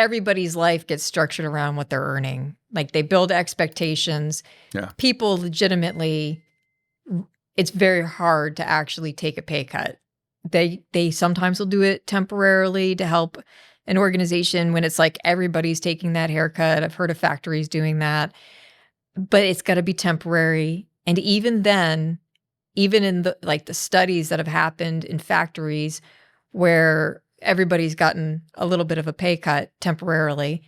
everybody's life gets structured around what they're earning. Like they build expectations. Yeah. People legitimately, it's very hard to actually take a pay cut. They sometimes will do it temporarily to help an organization when it's like everybody's taking that haircut. I've heard of factories doing that, but it's got to be temporary. And even then, even in the studies that have happened in factories where everybody's gotten a little bit of a pay cut temporarily,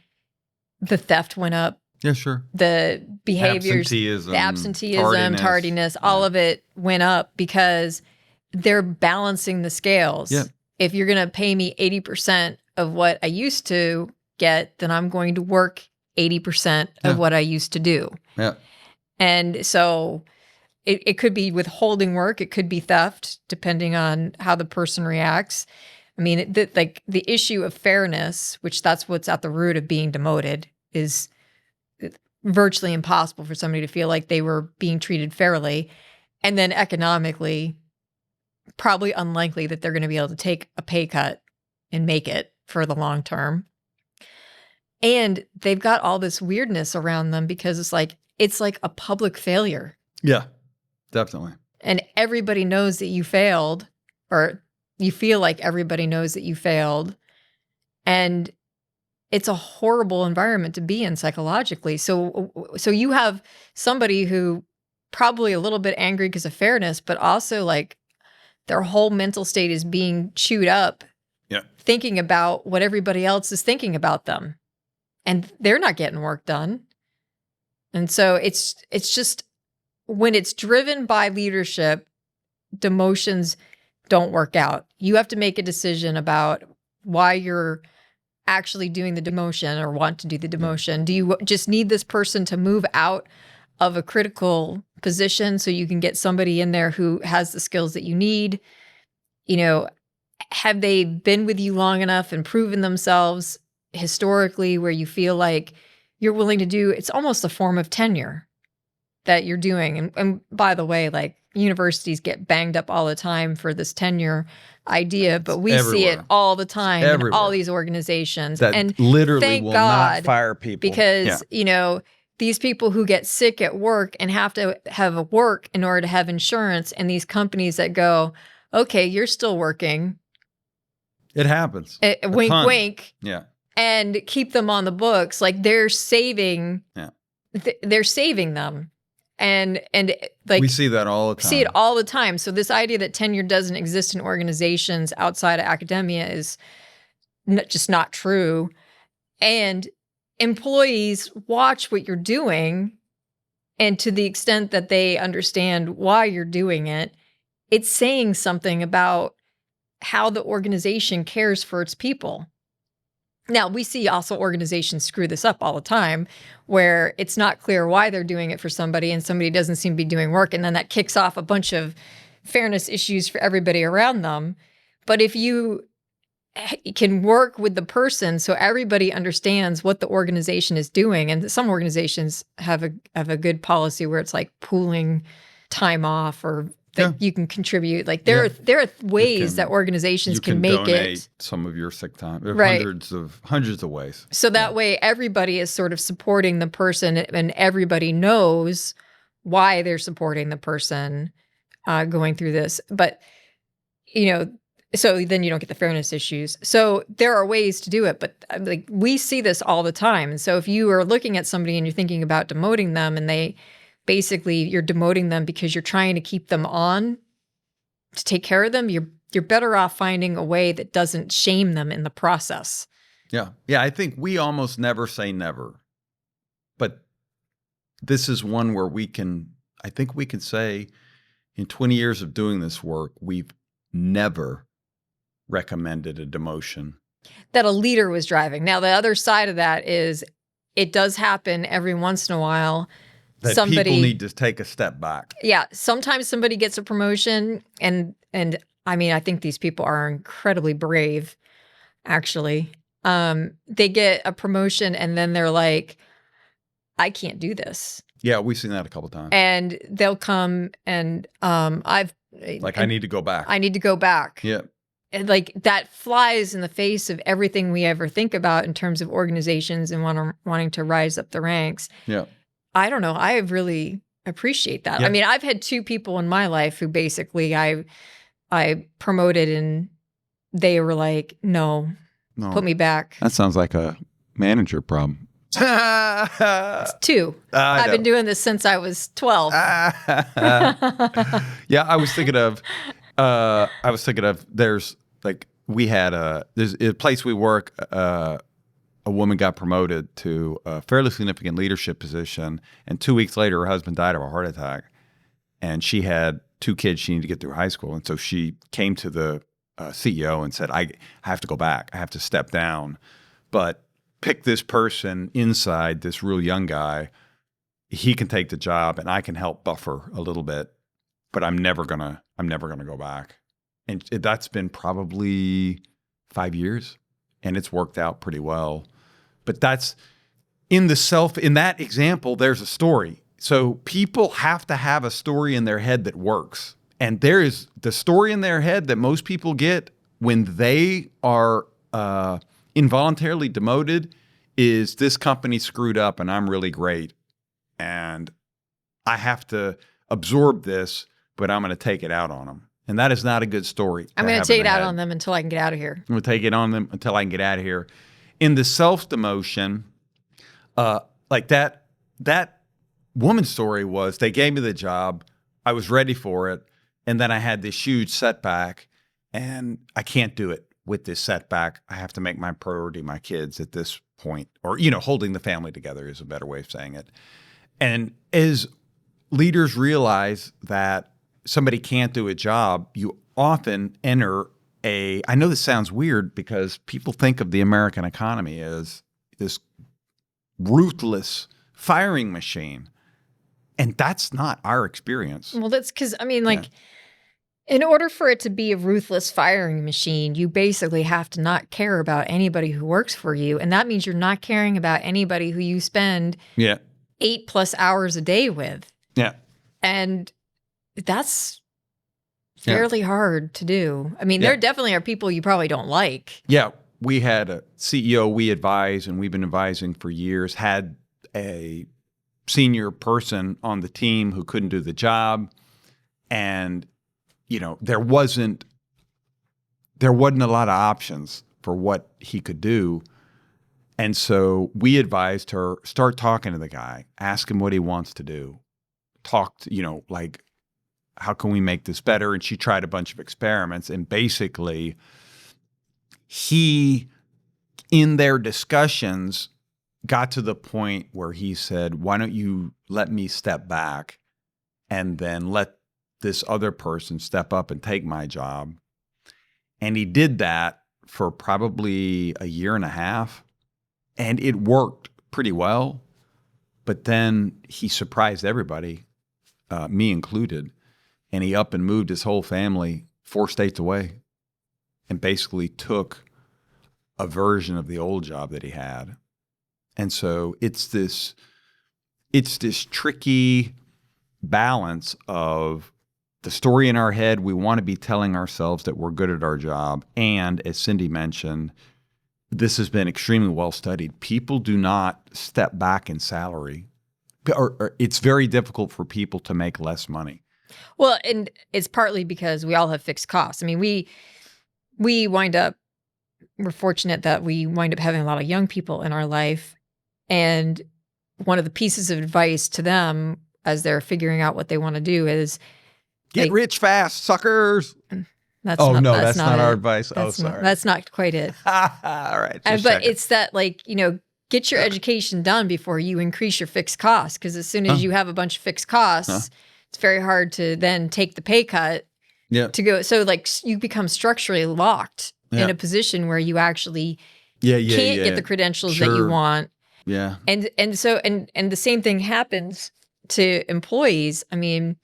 the theft went up. Yeah, sure. The behaviors, absenteeism, the absenteeism, tardiness, all of it went up because they're balancing the scales. Yeah. If you're going to pay me 80% of what I used to get, then I'm going to work 80% of what I used to do. Yeah. And so it could be withholding work. It could be theft, depending on how the person reacts. I mean, the issue of fairness, which that's what's at the root of being demoted, is virtually impossible for somebody to feel like they were being treated fairly. And then economically, probably unlikely that they're going to be able to take a pay cut and make it for the long term. And they've got all this weirdness around them because it's like a public failure. Yeah, definitely. And everybody knows that you failed, or you feel like everybody knows that you failed. And it's a horrible environment to be in psychologically. So you have somebody who probably a little bit angry because of fairness, but also like their whole mental state is being chewed up, thinking about what everybody else is thinking about them, and they're not getting work done. And so it's just, when it's driven by leadership, demotions don't work out. You have to make a decision about why you're actually doing the demotion or want to do the demotion. Do you just need this person to move out of a critical position so you can get somebody in there who has the skills that you need? You know, have they been with you long enough and proven themselves historically where you feel like you're willing to do, it's almost a form of tenure that you're doing. And by the way, like universities get banged up all the time for this tenure idea, but we see it all the time in all these organizations. That and literally thank will God, not fire people. Because, you know, these people who get sick at work and have to have work in order to have insurance, and these companies that go, okay, you're still working. It happens. Wink, wink. Yeah. And keep them on the books. Like they're saving, they're saving them. And like we see that all the time. See it all the time. So this idea that tenure doesn't exist in organizations outside of academia is just not true. And employees watch what you're doing, and to the extent that they understand why you're doing it, it's saying something about how the organization cares for its people. Now, we see also organizations screw this up all the time, where it's not clear why they're doing it for somebody and somebody doesn't seem to be doing work, and then that kicks off a bunch of fairness issues for everybody around them. But if you can work with the person so everybody understands what the organization is doing, and some organizations have a good policy where it's like pooling time off, or that you can contribute. Like there are ways that organizations can make donate it some of your sick time. Right. Hundreds of ways. So that way everybody is sort of supporting the person, and everybody knows why they're supporting the person going through this. But, you know, so then you don't get the fairness issues. So there are ways to do it, but like we see this all the time. And so if you are looking at somebody and you're thinking about demoting them, and you're demoting them because you're trying to keep them on to take care of them, you're better off finding a way that doesn't shame them in the process. Yeah. Yeah, I think we almost never say never. But this is one where I think we can say in 20 years of doing this work, we've never recommended a demotion that a leader was driving. Now, the other side of that is it does happen every once in a while. That people need to take a step back. Yeah. Sometimes somebody gets a promotion, and I mean, I think these people are incredibly brave, actually. They get a promotion and then they're like, I can't do this. Yeah, we've seen that a couple of times. And they'll come and I need to go back. Yeah. like that flies in the face of everything we ever think about in terms of organizations and wanting to rise up the ranks. Yeah. I don't know. I really appreciate that. Yeah. I mean, I've had two people in my life who basically I promoted and they were like, no, put me back. That sounds like a manager problem. It's two. I've been doing this since I was 12. Yeah, I was thinking of there's like we had there's a place we work, a woman got promoted to a fairly significant leadership position, and 2 weeks later her husband died of a heart attack, and she had 2 kids she needed to get through high school, and so she came to the CEO and said, I have to go back, I have to step down, but pick this person inside, this real young guy, he can take the job and I can help buffer a little bit, but I'm never gonna go back. And that's been probably 5 years, and it's worked out pretty well. But that's in that example, there's a story. So people have to have a story in their head that works. And there is the story in their head that most people get when they are involuntarily demoted is this company screwed up and I'm really great. And I have to absorb this, but I'm going to take it out on them. And that is not a good story. I'm going to take it out on them until I can get out of here. I'm going to take it on them until I can get out of here. In the self-demotion, like that woman's story was they gave me the job. I was ready for it. And then I had this huge setback, and I can't do it with this setback. I have to make my priority my kids at this point, or, holding the family together is a better way of saying it. And as leaders realize that somebody can't do a job, you often enter I know this sounds weird because people think of the American economy as this ruthless firing machine. And that's not our experience. Well, that's because, in order for it to be a ruthless firing machine, you basically have to not care about anybody who works for you. And that means you're not caring about anybody who you spend 8+ hours a day with. Yeah. And that's fairly hard to do. I mean, there definitely are people you probably don't like. Yeah. We had a CEO we advise, and we've been advising for years, had a senior person on the team who couldn't do the job. And, there wasn't a lot of options for what he could do. And so we advised her, start talking to the guy, ask him what he wants to do. Talk to, how can we make this better? And she tried a bunch of experiments, and basically he, in their discussions, got to the point where he said, why don't you let me step back and then let this other person step up and take my job? And he did that for probably a year and a half, and it worked pretty well. But then he surprised everybody, me included, and he up and moved his whole family 4 states away and basically took a version of the old job that he had. And so it's this tricky balance of the story in our head. We want to be telling ourselves that we're good at our job. And as Cindi mentioned, this has been extremely well studied. People do not step back in salary, or it's very difficult for people to make less money. Well, and it's partly because we all have fixed costs. I mean, we're fortunate that we wind up having a lot of young people in our life. And one of the pieces of advice to them as they're figuring out what they want to do is get rich fast, suckers. That's not not our advice. Sorry. That's not quite it. All right. But it's that, get your education done before you increase your fixed costs. Because as soon as you have a bunch of fixed costs, it's very hard to then take the pay cut to go. So you become structurally locked in a position where you actually can't get the credentials that you want. Yeah. And the same thing happens to employees. I mean,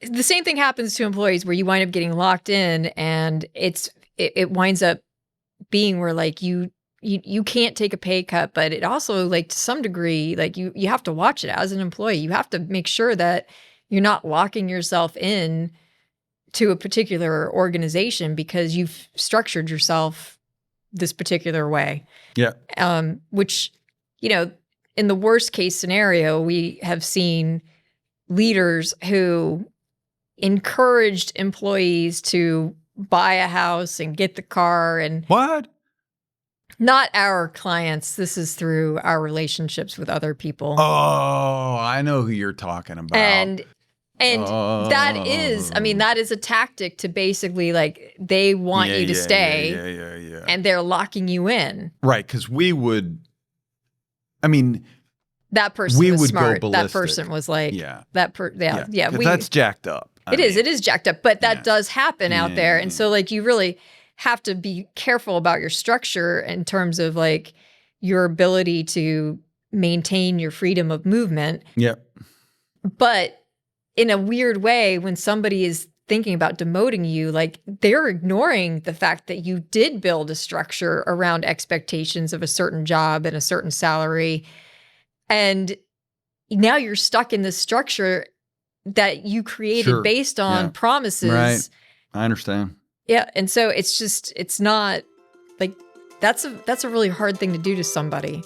the same thing happens to employees where you wind up getting locked in, and it winds up being where you can't take a pay cut, but it also to some degree, you have to watch it as an employee. You have to make sure that you're not locking yourself in to a particular organization because you've structured yourself this particular way. Yeah. Which, you know, in the worst case scenario, we have seen leaders who encouraged employees to buy a house and get the car, and What? not our clients. This is through our relationships with other people. Oh, I know who you're talking about. And that is, I mean, that is a tactic to basically, like, they want you to stay. Yeah. And they're locking you in. Right, because we would, I mean, that person we was would smart. go That ballistic. person was like, Yeah. 'Cause we, that's jacked up. It is jacked up, but that does happen out there. And Yeah. so, like, you really have to be careful about your structure in terms of, like, your ability to maintain your freedom of movement. Yep. But in a weird way, when somebody is thinking about demoting you, like, they're ignoring the fact that you did build a structure around expectations of a certain job and a certain salary. And now you're stuck in this structure that you created based on promises. Right. I understand. Yeah. And so it's not like, that's a really hard thing to do to somebody.